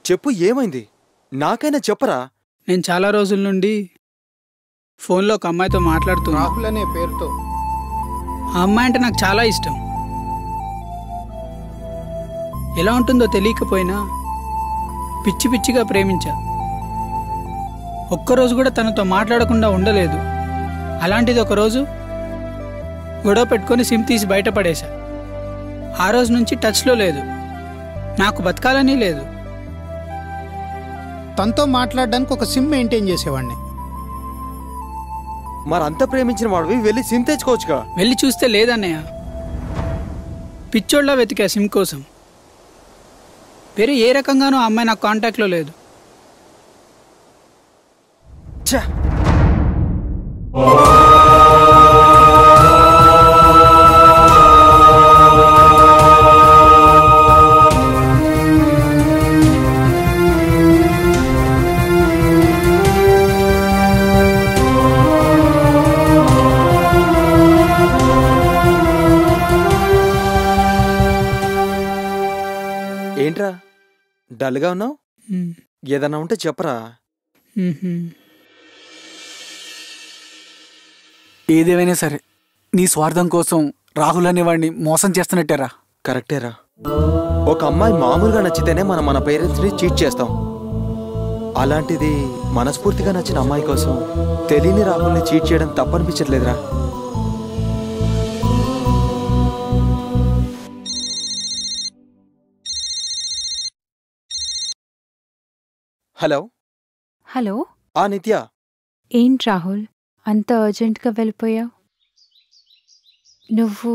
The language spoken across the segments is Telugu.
చెప్పు, ఏమైంది? నాకైనా చెప్పరా. నేను చాలా రోజుల నుండి ఫోన్లో ఒక అమ్మాయితో మాట్లాడుతున్నా. రాహుల్ అనే పేరుతో. ఆ అమ్మాయి అంటే నాకు చాలా ఇష్టం. ఎలా ఉంటుందో తెలియకపోయినా పిచ్చి పిచ్చిగా ప్రేమించా. ఒక్కరోజు కూడా తనతో మాట్లాడకుండా ఉండలేదు. అలాంటిది ఒకరోజు గొడవ పెట్టుకొని సిమ్ తీసి బయటపడేశా. ఆ రోజు నుంచి టచ్లో లేదు. నాకు బతకాలని లేదు. తనతో మాట్లాడడానికి ఒక సిమ్ మెయింటైన్ చేసేవాడిని. మరంత ప్రేమించిన వాడివి వెళ్ళి సిమ్ తెచ్చుకోవచ్చుగా. వెళ్ళి చూస్తే లేదన్నయ్య. పిచ్చోళ్ళ వెతికా సిమ్ కోసం. వేరే ఏ రకంగానూ ఆ అమ్మాయి నాకు కాంటాక్ట్లో లేదు. ఛా! ఏంట్రా డల్గా ఉన్నావు? ఏదన్నా ఉంటే చెప్పరా. ఏదేమైనా సరే నీ స్వార్థం కోసం రాహుల్ అనేవాడిని మోసం చేస్తున్నట్టేరా. కరెక్టేరా. ఒక అమ్మాయి మామూలుగా నచ్చితేనే మనం మన పేరెంట్స్ని చీట్ చేస్తాం. అలాంటిది మనస్ఫూర్తిగా నచ్చిన అమ్మాయి కోసం తెలియని రాహుల్ని చీట్ చేయడం తప్పనిపించట్లేదురా. హలో. హలో. నిత్య. ఏంటి రాహుల్ అంత అర్జెంట్గా వెళ్ళిపోయావు? నువ్వు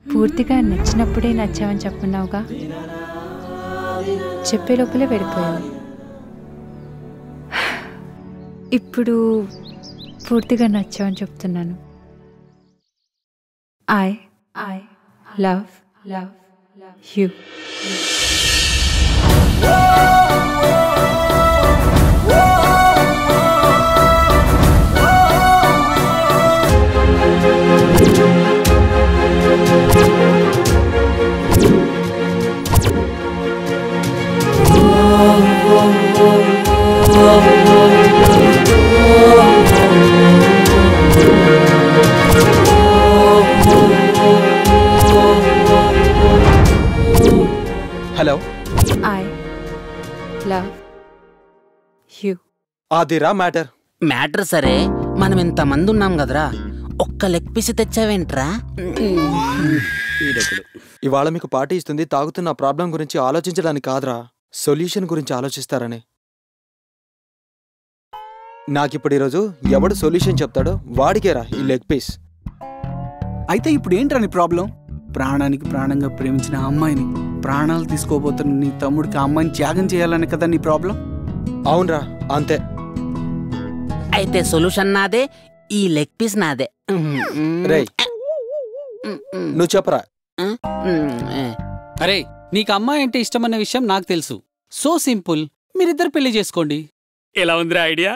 పూర్తిగా నచ్చినప్పుడే నచ్చావని చెప్పున్నావుగా. చెప్పే లోపలే వెళ్ళిపోయావు. ఇప్పుడు పూర్తిగా నచ్చావని చెప్తున్నాను. I love you. Hello. I love you. అదిరా మ్యాటర్. సరే, మనం ఇంతమంది ఉన్నాం కదరా, ఒక్క లెగ్ పీస్ తెచ్చావేంట్రా? ఇవాళ మీకు పార్టీ ఇస్తుంది తాగుతున్న ప్రాబ్లం గురించి ఆలోచించడానికి కాదురా, సొల్యూషన్ గురించి ఆలోచిస్తారని. నాకిప్పుడు ఈరోజు ఎవడు సొల్యూషన్ చెప్తాడో వాడికేరా ఈ లెగ్ పీస్. అయితే ఇప్పుడు ఏంట్రా నీ ప్రాబ్లం? ప్రాణానికి ప్రాణంగా ప్రేమించిన ఆ అమ్మాయిని, ప్రాణాలు తీసుకోబోతున్న నీ తమ్ముడికి ఆ అమ్మాయిని త్యాగం చేయాలని కదా నీ ప్రాబ్లం? అవునరా, అంతే. అయితే సొల్యూషన్ నాదే, ఈ లెగ్ పీస్ నాదే. రేయ్ నువ్వు చెప్పరా. అరే, నీకు అమ్మాయి అంటే ఇష్టమన్న విషయం నాకు తెలుసు. సో సింపుల్, మీరిద్దరు పెళ్లి చేసుకోండి. ఎలా ఉందిరా ఐడియా?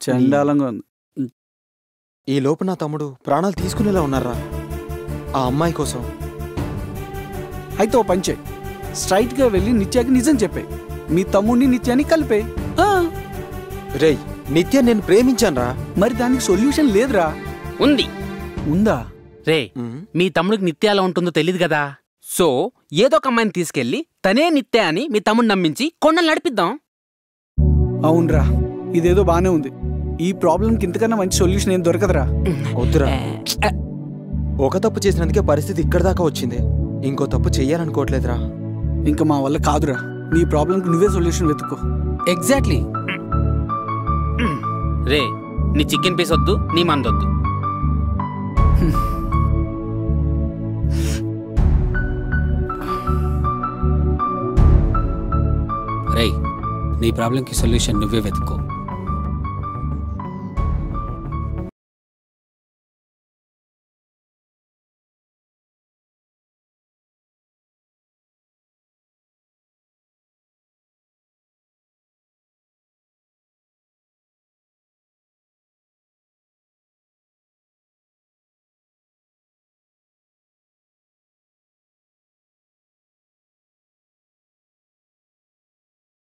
చండాలంగా ఉంది. ఈ లోపు నా తమ్ముడు ప్రాణాలు తీసుకునేలా ఉన్నారా ఆ అమ్మాయి కోసం. అయితే ఓ పంచే, స్ట్రైట్ గా వెళ్ళి నిత్యాకి నిజం చెప్పే. మీ తమ్ముడిని నిత్యాన్ని కలిపే. రేయ్, నిత్య నేను ప్రేమించానురా. మరి దానికి సొల్యూషన్ లేదురా. ఉందా రే? మీ తమ్ముడికి నిత్య ఎలా ఉంటుందో తెలియదు కదా. సో ఏదో ఒక అమ్మాయిని తీసుకెళ్లి తనే నిత్య అని మీ తమ్ముడిని నమ్మించి కొండలు నడిపిద్దాం. అవునరా, ఇదేదో బానే ఉంది. ఈ ప్రాబ్లంకి ఇంతకన్నా మంచి సొల్యూషన్ ఏం దొరకదురా. వద్దురా. ఒక తప్పు చేసినందుకే పరిస్థితి ఇక్కడ దాకా వచ్చింది. ఇంకో తప్పు చెయ్యాలనుకోవట్లేదురా. ఇంకా మా వల్ల కాదురా. నీ ప్రాబ్లంకి నువ్వే సొల్యూషన్ వెతుక్కో. ఎగ్జాక్ట్లీ. రే, నీ చికెన్ పీస్ వద్దు, నీ మందొద్దు. రేయ్, నీ ప్రాబ్లంకి సొల్యూషన్ నువ్వే వెతుక్కో.